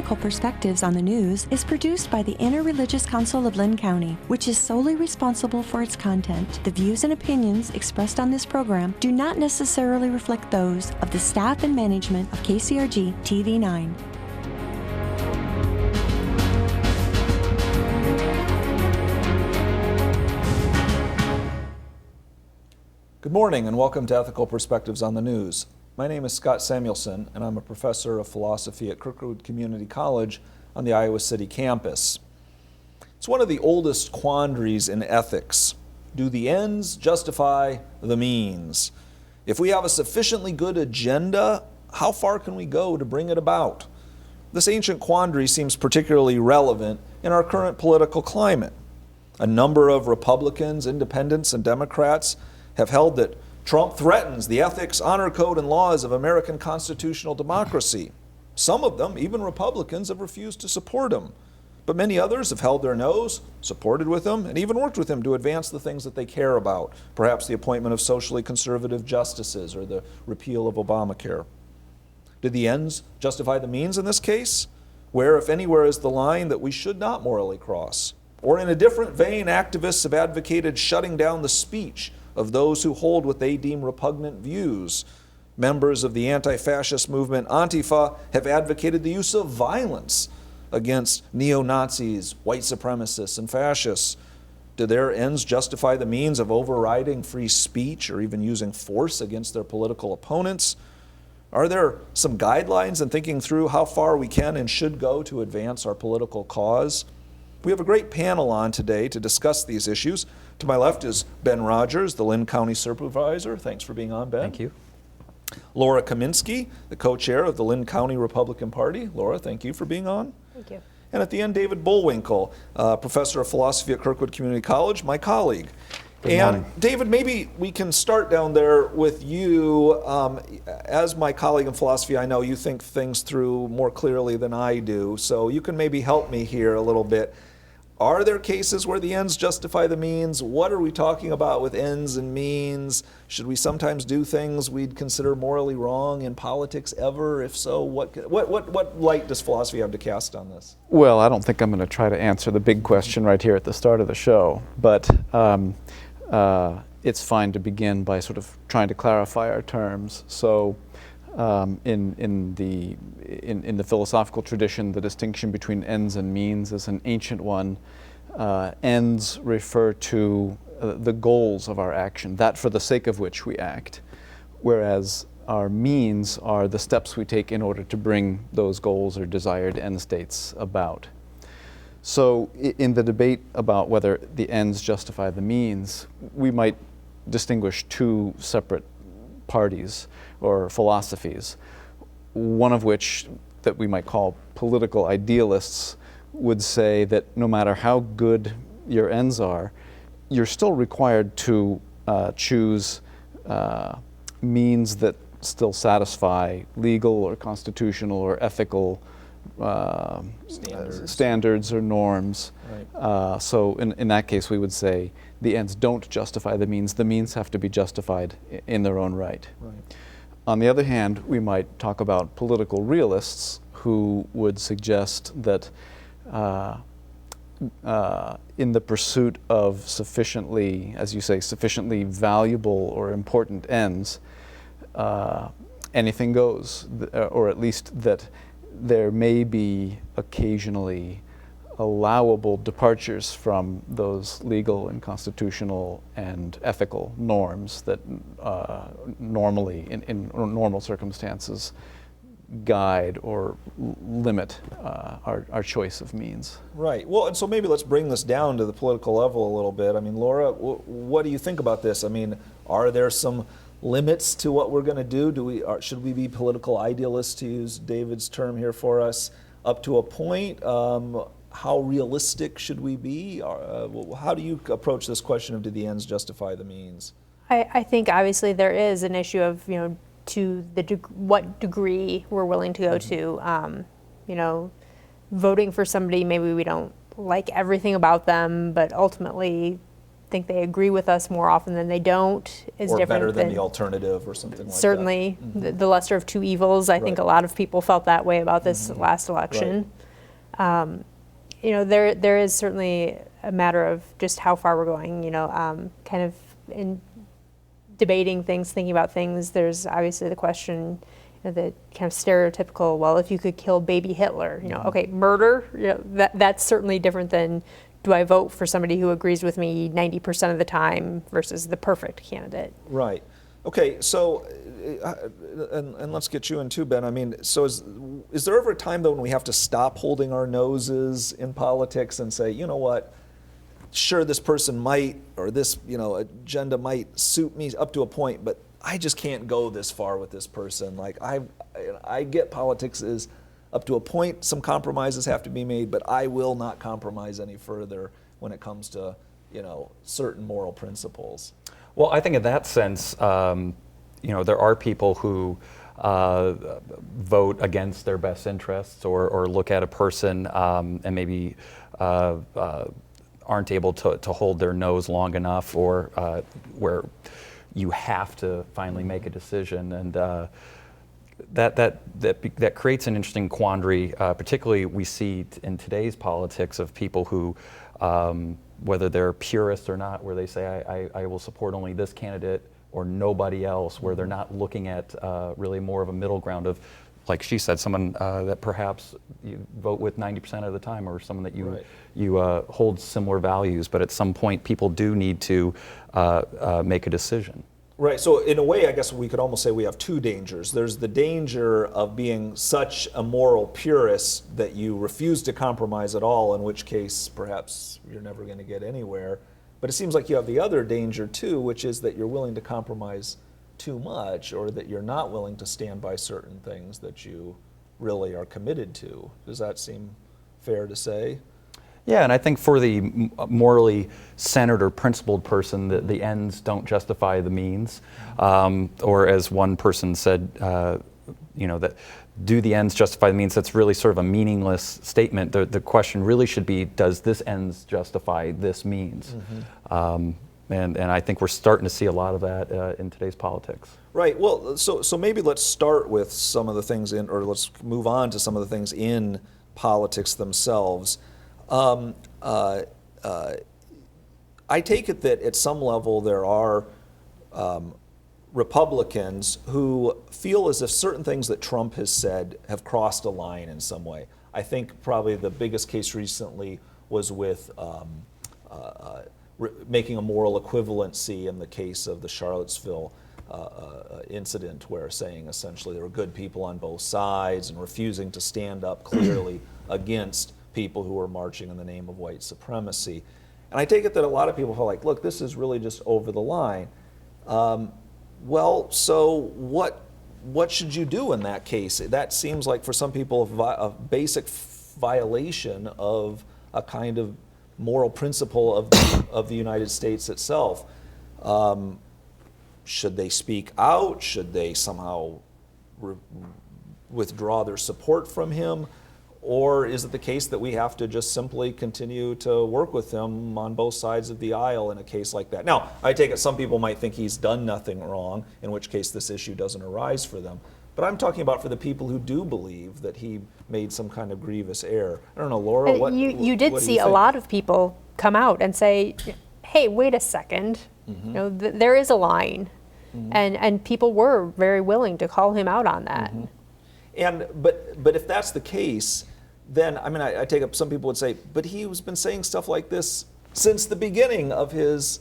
Ethical Perspectives on the News is produced by the Interreligious Council of Lynn County, which is solely responsible for its content. The views and opinions expressed on this program do not necessarily reflect those of the staff and management of KCRG TV9. Good morning and welcome to Ethical Perspectives on the News. My name is Scott Samuelson and I'm a professor of philosophy at Kirkwood Community College on the Iowa City campus. It's one of the oldest quandaries in ethics. Do the ends justify the means? If we have a sufficiently good agenda, how far can we go to bring it about? This ancient quandary seems particularly relevant in our current political climate. A number of Republicans, Independents, and Democrats have held that Trump threatens the ethics, honor code, and laws of American constitutional democracy. Some of them, even Republicans, have refused to support him. But many others have held their nose, supported with him, and even worked with him to advance the things that they care about, perhaps the appointment of socially conservative justices or the repeal of Obamacare. Did the ends justify the means in this case? Where, if anywhere, is the line that we should not morally cross? Or in a different vein, activists have advocated shutting down the speech of those who hold what they deem repugnant views. Members of the anti-fascist movement Antifa have advocated the use of violence against neo-Nazis, white supremacists, and fascists. Do their ends justify the means of overriding free speech or even using force against their political opponents? Are there some guidelines in thinking through how far we can and should go to advance our political cause? We have a great panel on today to discuss these issues. To my left is Ben Rogers, the Lynn County Supervisor. Thanks for being on, Ben. Thank you. Laura Kamienski, the co-chair of the Lynn County Republican Party. Laura, thank you for being on. Thank you. And at the end, David Bullwinkle, professor of philosophy at Kirkwood Community College, my colleague. Good morning. David, maybe we can start down there with you. As my colleague in philosophy, I know you think things through more clearly than I do, so you can maybe help me here a little bit. Are there cases where the ends justify the means? What are we talking about with ends and means? Should we sometimes do things we'd consider morally wrong in politics ever? If so, what light does philosophy have to cast on this? Well, I don't think I'm going to try to answer the big question right here at the start of the show, but it's fine to begin by sort of trying to clarify our terms. So in the philosophical tradition, the distinction between ends and means is an ancient one. Ends refer to the goals of our action, that for the sake of which we act, whereas our means are the steps we take in order to bring those goals or desired end states about. So in the debate about whether the ends justify the means, we might distinguish two separate parties or philosophies, one of which that we might call political idealists would say that no matter how good your ends are, you're still required to choose means that still satisfy legal or constitutional or ethical standards or norms. Right. So in that case, we would say the ends don't justify the means have to be justified in their own right. Right. On the other hand, we might talk about political realists who would suggest that in the pursuit of sufficiently, as you say, sufficiently valuable or important ends, anything goes, or at least that there may be occasionally allowable departures from those legal and constitutional and ethical norms that normally, in normal circumstances, guide or limit our choice of means. Right. Well, and so maybe let's bring this down to the political level a little bit. I mean, Laura, what do you think about this? I mean, are there some limits to what we're going to do? Should we be political idealists, to use David's term here for us, up to a point? How realistic should we be? How do you approach this question of do the ends justify the means? I think obviously there is an issue of, to what degree we're willing to go to. Voting for somebody maybe we don't like everything about them, but ultimately think they agree with us more often than they don't is Or different better than the alternative or something like certainly that. the lesser of two evils. I think a lot of people felt that way about this last election. You know, there is certainly a matter of just how far we're going, you know, kind of in debating things, thinking about things. There's obviously the question, you know, the kind of stereotypical, well, if you could kill baby Hitler, you know, okay, murder, you know, that's certainly different than do I vote for somebody who agrees with me 90% of the time versus the perfect candidate. Right. Okay, so, and let's get you in too, Ben. I mean, so is there ever a time, though, when we have to stop holding our noses in politics and say, you know what, sure, this person might, or this, you know, agenda might suit me up to a point, but I just can't go this far with this person. Like, I get politics is up to a point, some compromises have to be made, but I will not compromise any further when it comes to, you know, certain moral principles. Well, I think in that sense, you know, there are people who vote against their best interests or look at a person and maybe aren't able to hold their nose long enough, or where you have to finally make a decision, and that creates an interesting quandary. Particularly, we see in today's politics of people who, whether they're purists or not, where they say I will support only this candidate or nobody else, where they're not looking at really more of a middle ground of, like she said, someone that perhaps you vote with 90% of the time, or someone that you hold similar values, but at some point people do need to make a decision. Right, so in a way, I guess we could almost say we have two dangers. There's the danger of being such a moral purist that you refuse to compromise at all, in which case perhaps you're never going to get anywhere. But it seems like you have the other danger too, which is that you're willing to compromise too much, or that you're not willing to stand by certain things that you really are committed to. Does that seem fair to say? Yeah, and I think for the morally centered or principled person, the ends don't justify the means. Or as one person said, you know, that do the ends justify the means? That's really sort of a meaningless statement. The question really should be, does this ends justify this means? And I think we're starting to see a lot of that in today's politics. Right. Well, so maybe let's start with some of the things in, or let's move on to some of the things in politics themselves. I take it that at some level there are Republicans who feel as if certain things that Trump has said have crossed a line in some way. I think probably the biggest case recently was with making a moral equivalency in the case of the Charlottesville incident, where saying essentially there were good people on both sides and refusing to stand up clearly against people who were marching in the name of white supremacy. And I take it that a lot of people feel like, look, this is really just over the line. Well, so what should you do in that case? That seems like for some people a basic violation of a kind of moral principle of the United States itself. Should they speak out? Should they somehow withdraw their support from him? Or is it the case that we have to just simply continue to work with him on both sides of the aisle in a case like that? Now, I take it some people might think he's done nothing wrong, in which case this issue doesn't arise for them. But I'm talking about for the people who do believe that he made some kind of grievous error. I don't know, Laura, what you did what do see you a think? lot of people come out and say, hey, wait a second, you know, there is a line. And people were very willing to call him out on that. And but if that's the case, then I mean I take up some people would say, but he's been saying stuff like this since the beginning of his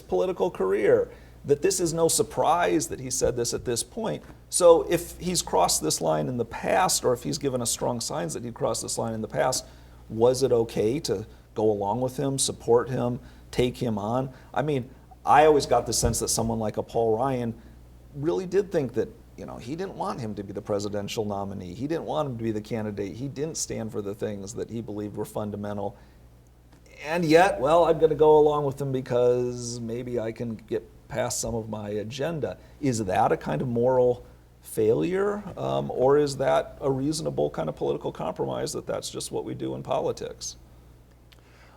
political career, that this is no surprise that he said this at this point. So if he's crossed this line in the past, or if he's given us strong signs that he crossed this line in the past, was it okay to go along with him, support him, take him on? I mean, I always got the sense that someone like a Paul Ryan really did think that, you know, he didn't want him to be the presidential nominee. He didn't want him to be the candidate. He didn't stand for the things that he believed were fundamental. And yet, well, I'm going to go along with him because maybe I can get past some of my agenda. Is that a kind of moral failure? Or is that a reasonable kind of political compromise that that's just what we do in politics?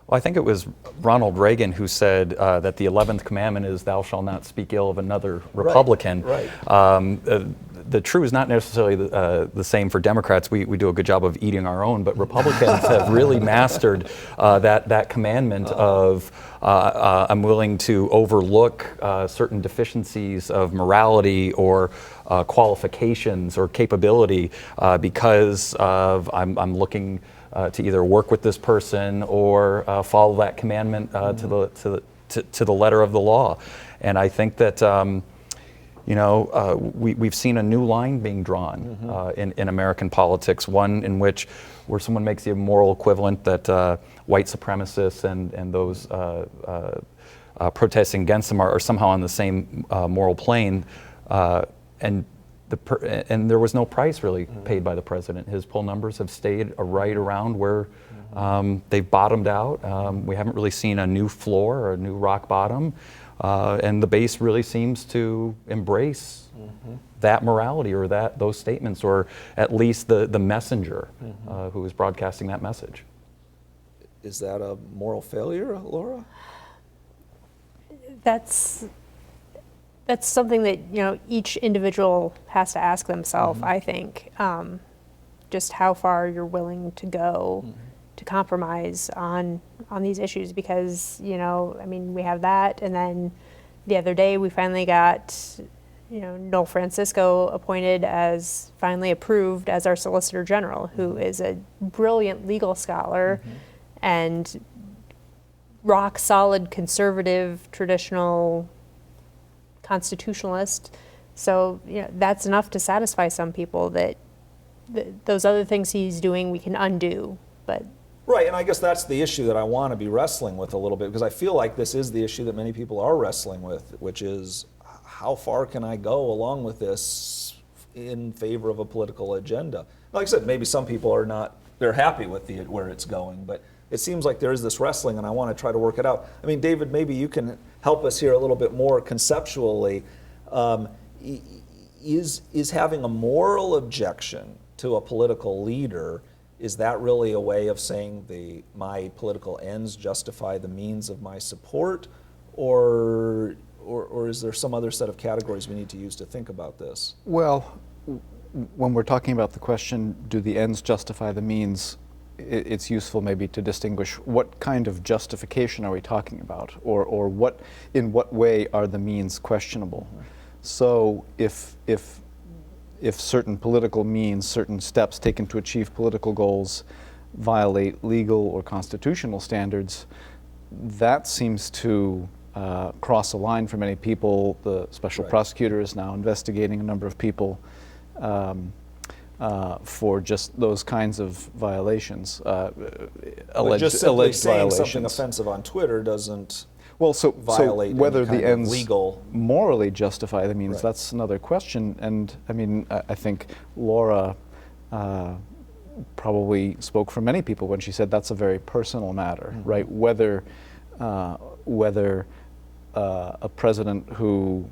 Well, I think it was Ronald Reagan who said that the 11th commandment is thou shalt not speak ill of another Republican. Right. The true is not necessarily the same for Democrats. We do a good job of eating our own, but Republicans have really mastered that commandment of I'm willing to overlook certain deficiencies of morality or qualifications or capability because of I'm looking to either work with this person or follow that commandment to the letter of the law. And I think that we've seen a new line being drawn in American politics, one in which where someone makes the moral equivalent that white supremacists and those protesting against them are somehow on the same moral plane, and there was no price really paid by the president. His poll numbers have stayed right around where they've bottomed out. We haven't really seen a new floor or a new rock bottom. And the base really seems to embrace that morality or those statements, or at least the messenger who is broadcasting that message. Is that a moral failure, Laura? That's something that each individual has to ask themselves. I think just how far you're willing to go to compromise on these issues, because we have that, and then the other day we finally got Noel Francisco appointed as finally approved as our Solicitor General, who is a brilliant legal scholar and rock solid conservative traditional constitutionalist. So that's enough to satisfy some people that those other things he's doing we can undo, but. Right, and I guess that's the issue that I want to be wrestling with a little bit, because I feel like this is the issue that many people are wrestling with, which is how far can I go along with this in favor of a political agenda? Like I said, maybe some people are not, they're happy with where it's going, but it seems like there is this wrestling, and I want to try to work it out. I mean, David, maybe you can help us here a little bit more conceptually. Is having a moral objection to a political leader, is that really a way of saying my political ends justify the means of my support, or is there some other set of categories we need to use to think about this? Well, when we're talking about the question, do the ends justify the means, it's useful maybe to distinguish what kind of justification are we talking about, or in what way are the means questionable. So if certain political means, certain steps taken to achieve political goals violate legal or constitutional standards, that seems to cross a line for many people. The special prosecutor is now investigating a number of people for just those kinds of violations, alleged just simply saying violations. Something offensive on Twitter doesn't so violate whether any kind the of ends legal morally justify the means, that's another question. And I mean, I think Laura probably spoke for many people when she said that's a very personal matter, right? Whether a president who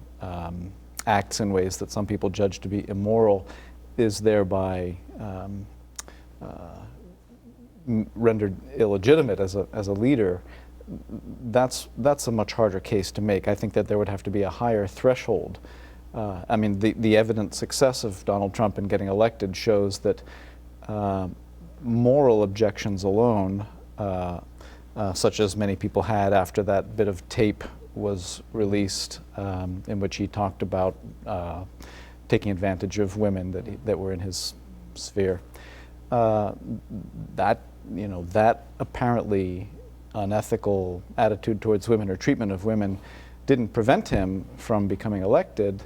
acts in ways that some people judge to be immoral is thereby rendered illegitimate as a leader, that's a much harder case to make. I think that there would have to be a higher threshold. I mean, the evident success of Donald Trump in getting elected shows that moral objections alone, such as many people had after that bit of tape was released, in which he talked about taking advantage of women that were in his sphere, that apparently unethical attitude towards women or treatment of women didn't prevent him from becoming elected,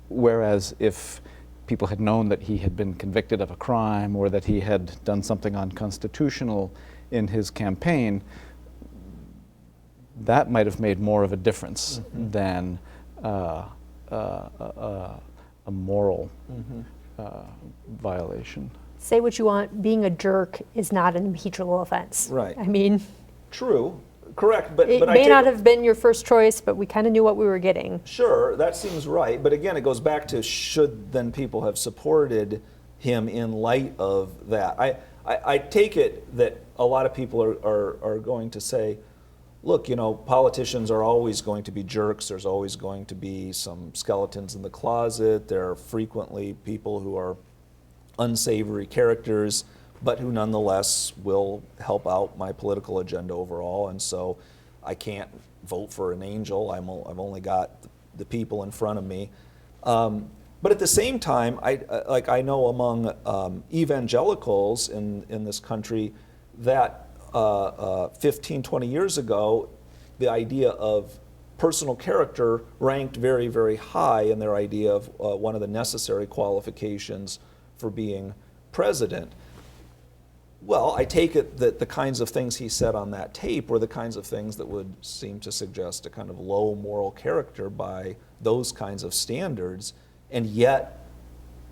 whereas if people had known that he had been convicted of a crime or that he had done something unconstitutional in his campaign, that might have made more of a difference than a moral violation. Say what you want, being a jerk is not an impeachable offense. Right. I mean, true, correct, but it may not have been your first choice, but we kind of knew what we were getting. Sure, that seems right, but again, it goes back to should then people have supported him in light of that. I take it that a lot of people are going to say, look, politicians are always going to be jerks. There's always going to be some skeletons in the closet. There are frequently people who are unsavory characters, but who nonetheless will help out my political agenda overall. And so I can't vote for an angel. I've only got the people in front of me. But at the same time, I know among evangelicals in this country that 15, 20 years ago, the idea of personal character ranked very, very high in their idea of one of the necessary qualifications for being president. Well, I take it that the kinds of things he said on that tape were the kinds of things that would seem to suggest a kind of low moral character by those kinds of standards, and yet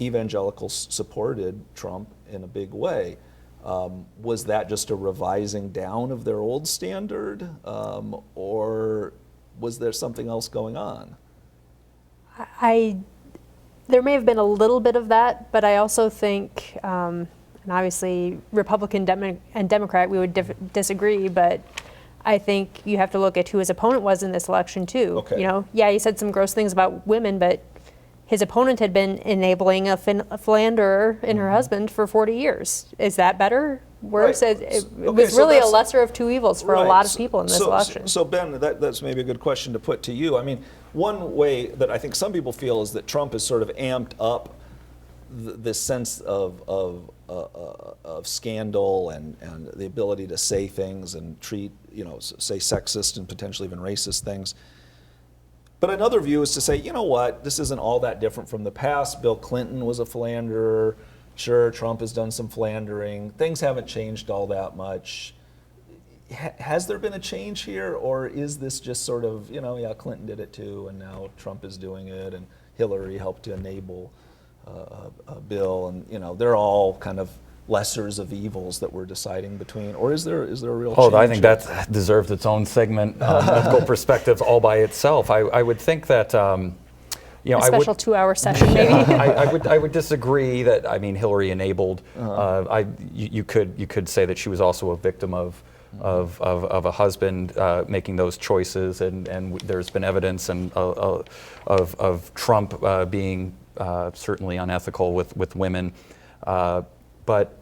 evangelicals supported Trump in a big way. Was that just a revising down of their old standard, or was there something else going on? There may have been a little bit of that, but I also think, and obviously Republican and Democrat, we would disagree, but I think you have to look at who his opponent was in this election too. Okay. Yeah, he said some gross things about women, but his opponent had been enabling a philanderer in her husband for 40 years. Is that better? Worse? Right. It was really a lesser of two evils for a lot of people in this election. So Ben, that's maybe a good question to put to you. I mean, one way that I think some people feel is that Trump has sort of amped up this sense of scandal and the ability to say things and treat, say sexist and potentially even racist things. But another view is to say, you know what, this isn't all that different from the past. Bill Clinton was a philanderer. Sure, Trump has done some philandering. Things haven't changed all that much. Has there been a change here, or is this just sort of, Clinton did it too, and now Trump is doing it, and Hillary helped to enable Bill, and they're all kind of lessers of evils that we're deciding between, or is there a real change? I think that deserves its own segment, ethical perspective all by itself. I would think that a special 2-hour session, maybe. I would disagree that Hillary enabled. You could say that she was also a victim of a husband making those choices, and there's been evidence of Trump being certainly unethical with women. But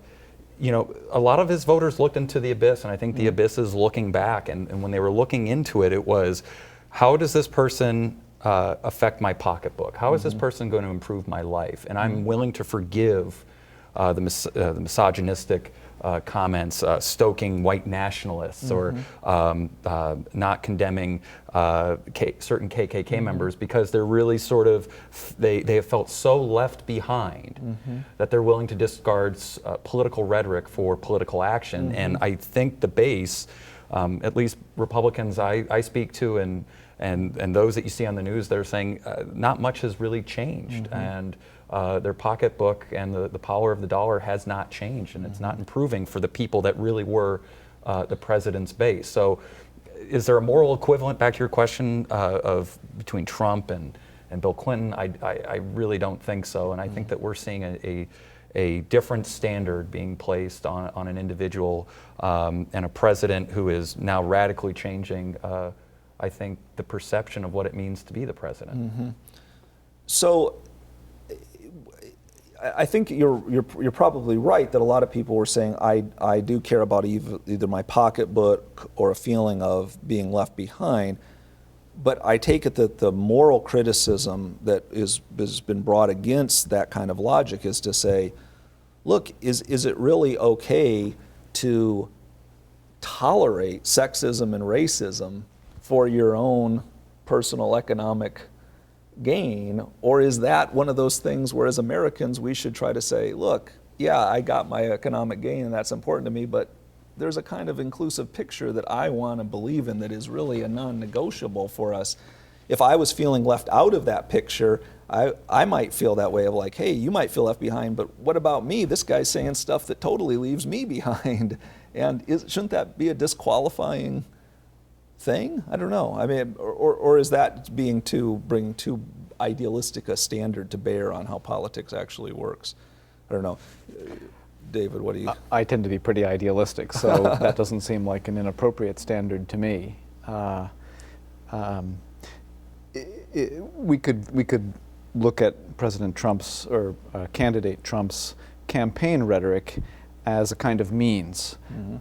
a lot of his voters looked into the abyss, and I think the abyss is looking back. And when they were looking into it, it was, how does this person affect my pocketbook? How is this person going to improve my life? And I'm willing to forgive the misogynistic comments, stoking white nationalists, or not condemning certain KKK members, because they're really sort of, they have felt so left behind that they're willing to discard political rhetoric for political action. And I think the base, at least Republicans I speak to, and those that you see on the news, they're saying not much has really changed. And their pocketbook and the power of the dollar has not changed, and it's not improving for the people that really were the president's base. So is there a moral equivalent, back to your question, of between Trump and Bill Clinton? I really don't think so, and I think that we're seeing a different standard being placed on an individual and a president who is now radically changing, I think, the perception of what it means to be the president. So I think you're probably right that a lot of people were saying, I do care about either my pocketbook or a feeling of being left behind. But I take it that the moral criticism that has been brought against that kind of logic is to say, look, is it really okay to tolerate sexism and racism for your own personal economic gain? Or is that one of those things where as Americans we should try to say, look, yeah, I got my economic gain and that's important to me, but there's a kind of inclusive picture that I want to believe in that is really a non-negotiable for us. If I was feeling left out of that picture, I might feel that way of like, hey, you might feel left behind, but what about me? This guy's saying stuff that totally leaves me behind. And shouldn't that be a disqualifying thing? I don't know. I mean, or is that bringing too idealistic a standard to bear on how politics actually works? I don't know. David, what do you? I tend to be pretty idealistic, so that doesn't seem like an inappropriate standard to me. We could look at President Trump's or candidate Trump's campaign rhetoric as a kind of means,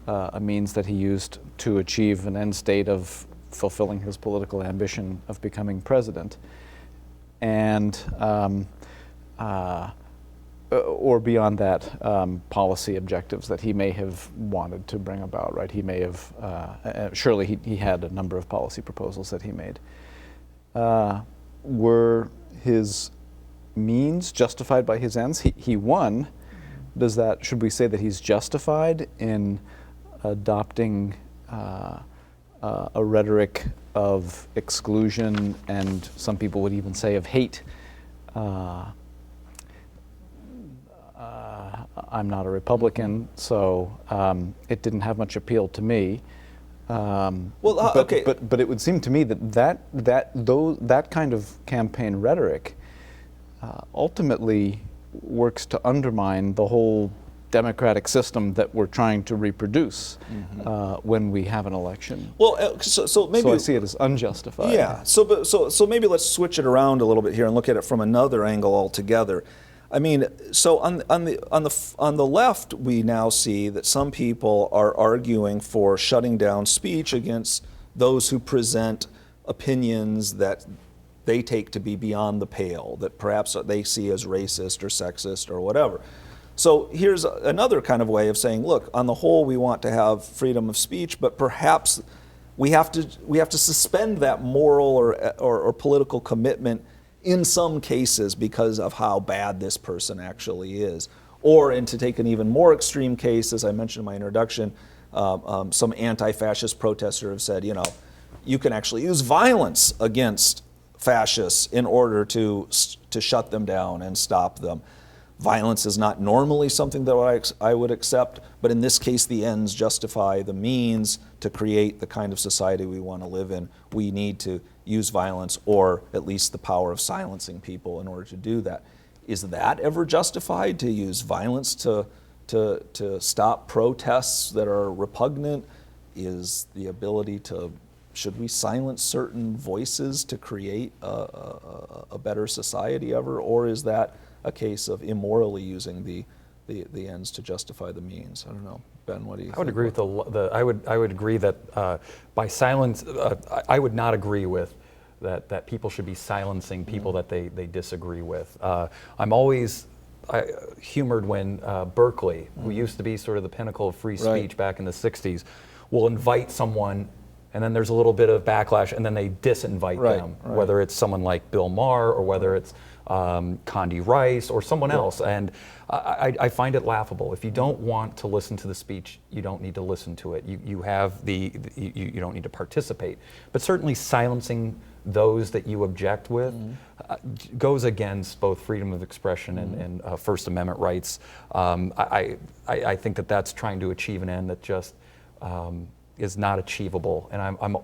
a means that he used to achieve an end state of fulfilling his political ambition of becoming president, and or beyond that, policy objectives that he may have wanted to bring about. Right? He may have surely he had a number of policy proposals that he made. Were his means justified by his ends? He won. Should we say that he's justified in adopting a rhetoric of exclusion, and some people would even say of hate? I'm not a Republican, so it didn't have much appeal to me. Okay. But it would seem to me that kind of campaign rhetoric ultimately works to undermine the whole democratic system that we're trying to reproduce when we have an election. Well, so maybe I see it as unjustified. Yeah. So maybe let's switch it around a little bit here and look at it from another angle altogether. I mean, so on the left, we now see that some people are arguing for shutting down speech against those who present opinions that they take to be beyond the pale, that perhaps they see as racist or sexist or whatever. So here's another kind of way of saying, look, on the whole, we want to have freedom of speech, but perhaps we have to suspend that moral or political commitment in some cases because of how bad this person actually is. Or, and to take an even more extreme case, as I mentioned in my introduction, some anti-fascist protester have said, you can actually use violence against fascists in order to shut them down and stop them. Violence is not normally something that I would accept, but in this case, the ends justify the means to create the kind of society we want to live in. We need to use violence, or at least the power of silencing people in order to do that. Is that ever justified, to use violence to stop protests that are repugnant? Is the ability should we silence certain voices to create a better society ever? Or is that a case of immorally using the ends to justify the means? I don't know. Ben, what do you think? I would agree with I would agree that by silence, I would not agree with that people should be silencing people that they disagree with. I'm always humored when Berkeley, who used to be sort of the pinnacle of free speech back in the 60s, will invite someone, and then there's a little bit of backlash, and then they disinvite them, whether it's someone like Bill Maher or whether it's Condi Rice or someone else. And I find it laughable. If you don't want to listen to the speech, you don't need to listen to it. You don't need to participate. But certainly silencing those that you object with goes against both freedom of expression and First Amendment rights. I think that's trying to achieve an end that just is not achievable. And I'm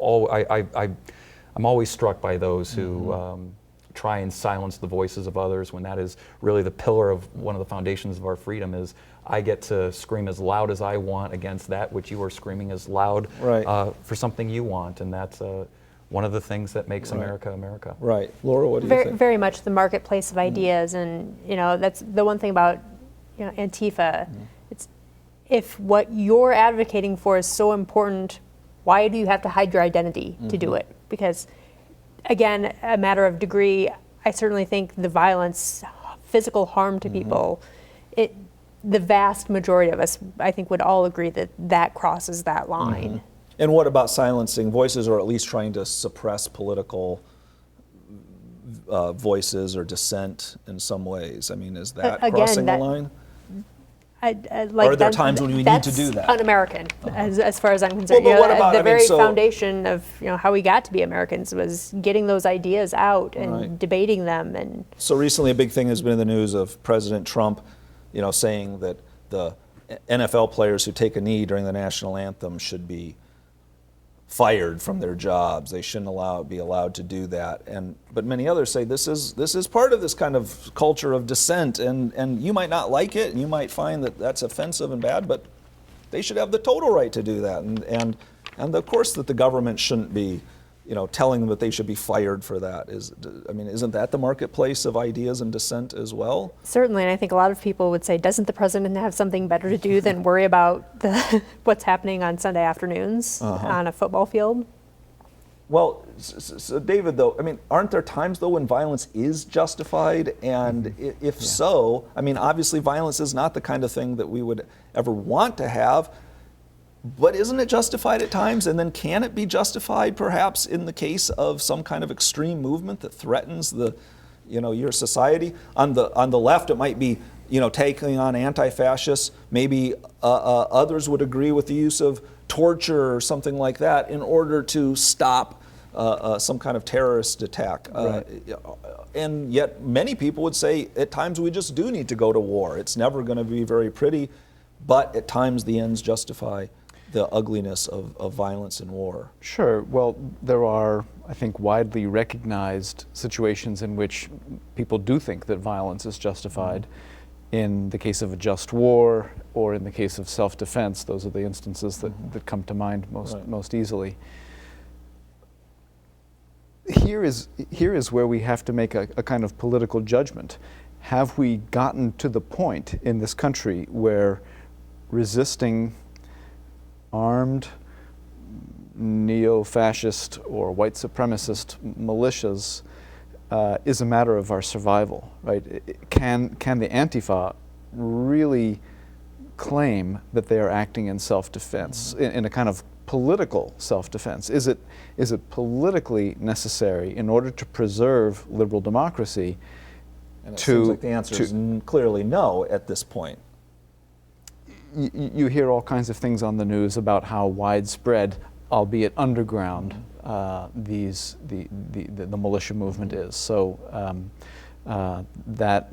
always struck by those who try and silence the voices of others, when that is really the pillar of one of the foundations of our freedom. Is I get to scream as loud as I want against that which you are screaming as loud for something you want, and that's one of the things that makes America America. Right. Laura, what do you think? Very much the marketplace of ideas, and that's the one thing about Antifa. It's, if what you're advocating for is so important, why do you have to hide your identity to do it? Because again, a matter of degree, I certainly think the violence, physical harm to people, the vast majority of us, I think, would all agree that crosses that line. And what about silencing voices, or at least trying to suppress political voices or dissent in some ways? I mean, is that crossing the line? Or are there times when we need to do that? That's un-American, as far as I'm concerned. Well, but what about, the very foundation of how we got to be Americans was getting those ideas out and debating them. And so recently, a big thing has been in the news of President Trump, saying that the NFL players who take a knee during the national anthem should be fired from their jobs. They shouldn't be allowed to do that. But many others say this is part of this kind of culture of dissent, and you might not like it, and you might find that that's offensive and bad, but they should have the total right to do that. And of course that the government shouldn't be, telling them that they should be fired for that. Isn't that the marketplace of ideas and dissent as well? Certainly, and I think a lot of people would say, doesn't the president have something better to do than worry about what's happening on Sunday afternoons on a football field? Well, so David, though, aren't there times, though, when violence is justified? And if so, obviously violence is not the kind of thing that we would ever want to have, but isn't it justified at times? And then can it be justified perhaps in the case of some kind of extreme movement that threatens your society? On the left, it might be, taking on anti-fascists. Maybe others would agree with the use of torture or something like that in order to stop some kind of terrorist attack. Right. And yet many people would say at times we just do need to go to war. It's never going to be very pretty, but at times the ends justify the ugliness of violence and war. Sure. Well, there are, I think, widely recognized situations in which people do think that violence is justified. In the case of a just war, or in the case of self-defense. Those are the instances that come to mind most easily. Here is where we have to make a kind of political judgment. Have we gotten to the point in this country where resisting armed neo-fascist or white supremacist militias is a matter of our survival, right? Can the Antifa really claim that they are acting in self-defense, in a kind of political self-defense? Is it politically necessary in order to preserve liberal democracy? And it seems like the answer is clearly no at this point. You hear all kinds of things on the news about how widespread, albeit underground, the militia movement is. So that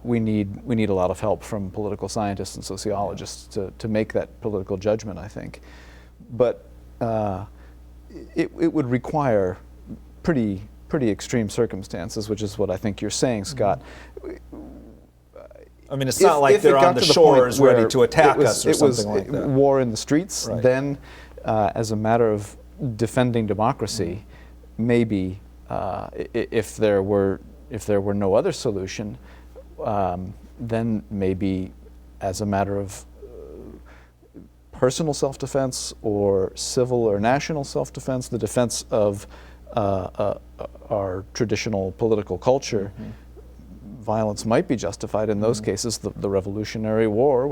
we need a lot of help from political scientists and sociologists to make that political judgment, I think. But it would require pretty extreme circumstances, which is what I think you're saying, Scott. It's not like they're on the shores ready to attack us or something like that. War in the streets. Right. Then, as a matter of defending democracy, maybe if there were no other solution, then maybe as a matter of personal self-defense or civil or national self-defense, the defense of our traditional political culture, violence might be justified in those cases. The Revolutionary War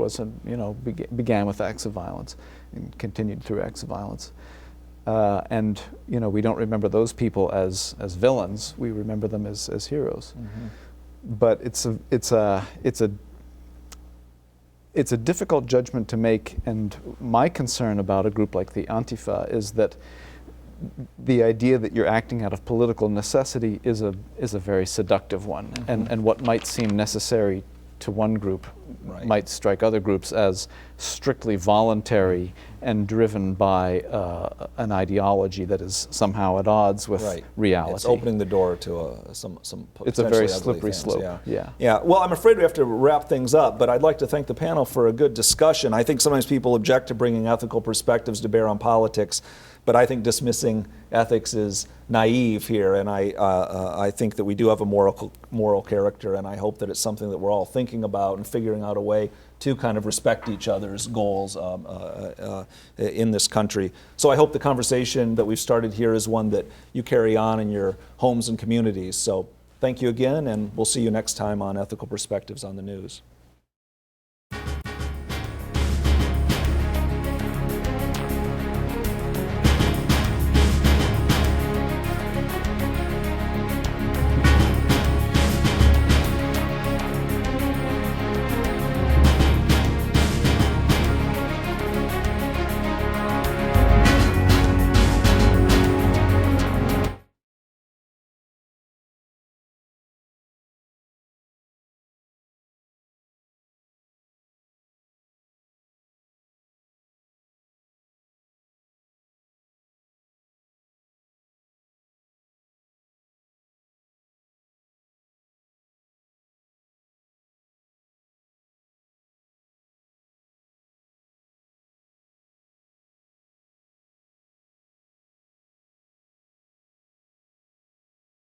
began with acts of violence and continued through acts of violence. And we don't remember those people as villains. We remember them as heroes. But it's a difficult judgment to make. And my concern about a group like the Antifa is that the idea that you're acting out of political necessity is a very seductive one, and what might seem necessary to one group might strike other groups as strictly voluntary and driven by an ideology that is somehow at odds with reality. It's opening the door to some it's a very slippery slope. Yeah. Well, I'm afraid we have to wrap things up, but I'd like to thank the panel for a good discussion. I think sometimes people object to bringing ethical perspectives to bear on politics, but I think dismissing ethics is naive here, and I think that we do have a moral character, and I hope that it's something that we're all thinking about and figuring out a way to kind of respect each other's goals in this country. So I hope the conversation that we've started here is one that you carry on in your homes and communities. So thank you again, and we'll see you next time on Ethical Perspectives on the News.